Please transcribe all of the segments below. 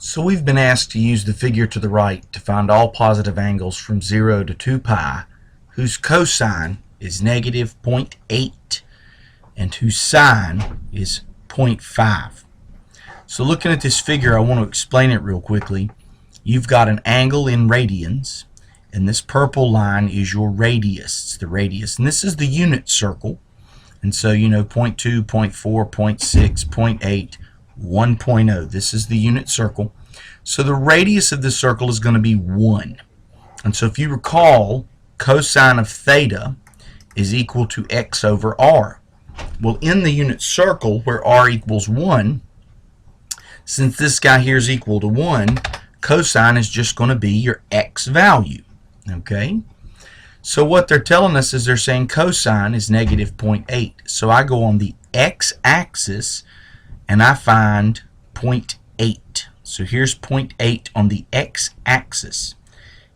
So we've been asked to use the figure to the right to find all positive angles from 0 to 2 pi whose cosine is negative 0.8 and whose sine is 0.5. So looking at this figure, I want to explain it real quickly. You've got an angle in radians, and this purple line is your radius. It's the radius, and this is the unit circle. And so, 0.2, 0.4, 0.6, 0.8, 1.0. This is the unit circle. So the radius of this circle is going to be 1. And so if you recall, cosine of theta is equal to x over r. Well, in the unit circle where r equals 1, since this guy here is equal to 1, cosine is just going to be your x value. Okay? So what they're telling us is they're saying cosine is negative 0.8. So I go on the x-axis and I find 0.8. So here's 0.8 on the x-axis.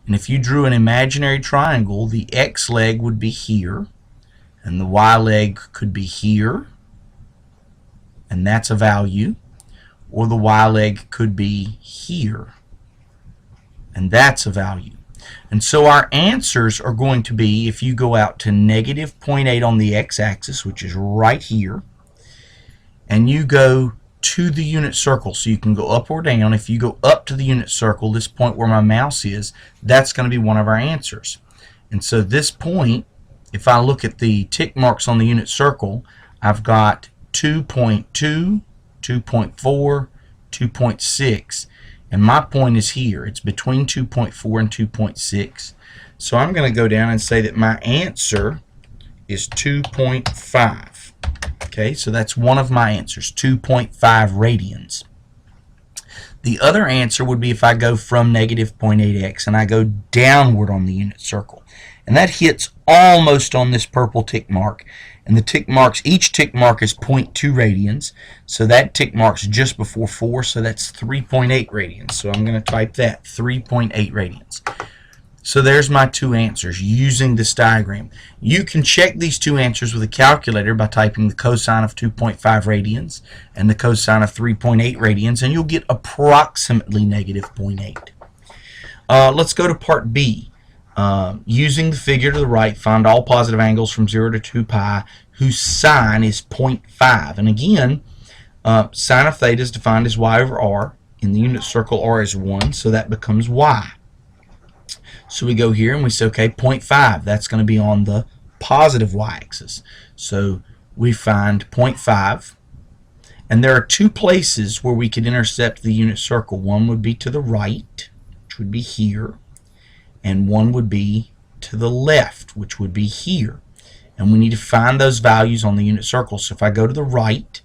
And if you drew an imaginary triangle, the x leg would be here, and the y leg could be here, and that's a value, or the y leg could be here, and that's a value. And so our answers are going to be, if you go out to negative 0.8 on the x-axis, which is right here, and you go to the unit circle, so you can go up or down. If you go up to the unit circle, this point where my mouse is, that's going to be one of our answers. And so this point, if I look at the tick marks on the unit circle, I've got 2.2, 2.4, 2.6, and my point is here. It's between 2.4 and 2.6. So I'm going to go down and say that my answer is 2.5. Okay, so that's one of my answers, 2.5 radians. The other answer would be if I go from negative 0.8x and I go downward on the unit circle. And that hits almost on this purple tick mark. And the tick marks, each tick mark is 0.2 radians. So that tick mark's just before 4, so that's 3.8 radians. So I'm going to type that, 3.8 radians. So there's my two answers using this diagram. You can check these two answers with a calculator by typing the cosine of 2.5 radians and the cosine of 3.8 radians, and you'll get approximately negative 0.8. Let's go to part B. Using the figure to the right, find all positive angles from 0 to 2 pi whose sine is 0.5. And again, sine of theta is defined as y over r. In the unit circle, r is 1, so that becomes y. So we go here and we say, okay, 0.5, that's going to be on the positive y-axis. So we find 0.5. And there are two places where we could intercept the unit circle. One would be to the right, which would be here, and one would be to the left, which would be here. And we need to find those values on the unit circle. So if I go to the right,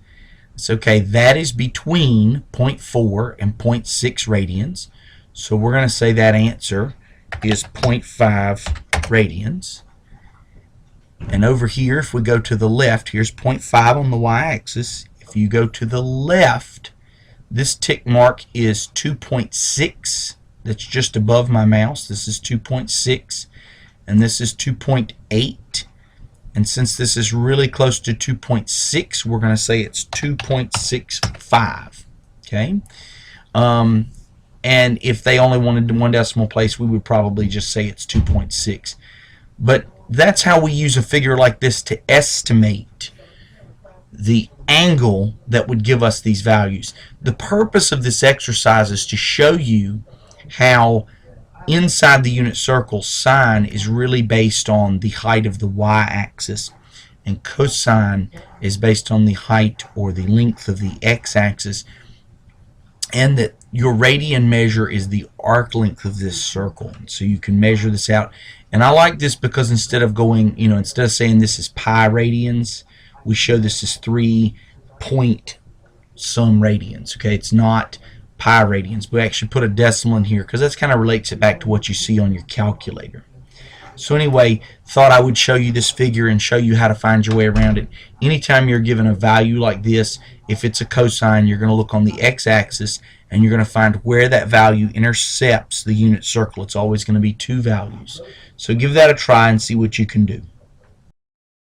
it's okay, that is between 0.4 and 0.6 radians. So we're going to say that answer is 0.5 radians. And over here, if we go to the left, here's 0.5 on the y-axis. If you go to the left, this tick mark is 2.6. That's just above my mouse. This is 2.6, and this is 2.8. And since this is really close to 2.6, we're going to say it's 2.65. Okay? And if they only wanted one decimal place, we would probably just say it's 2.6. But that's how we use a figure like this to estimate the angle that would give us these values. The purpose of this exercise is to show you how inside the unit circle, sine is really based on the height of the y-axis, and cosine is based on the height or the length of the x-axis, and that your radian measure is the arc length of this circle. So you can measure this out. And I like this because instead of going, instead of saying this is pi radians, we show this as 3 point some radians. Okay, it's not pi radians. We actually put a decimal in here because that kind of relates it back to what you see on your calculator. So anyway, thought I would show you this figure and show you how to find your way around it. Anytime you're given a value like this, if it's a cosine, you're going to look on the x-axis and you're going to find where that value intercepts the unit circle. It's always going to be two values. So give that a try and see what you can do.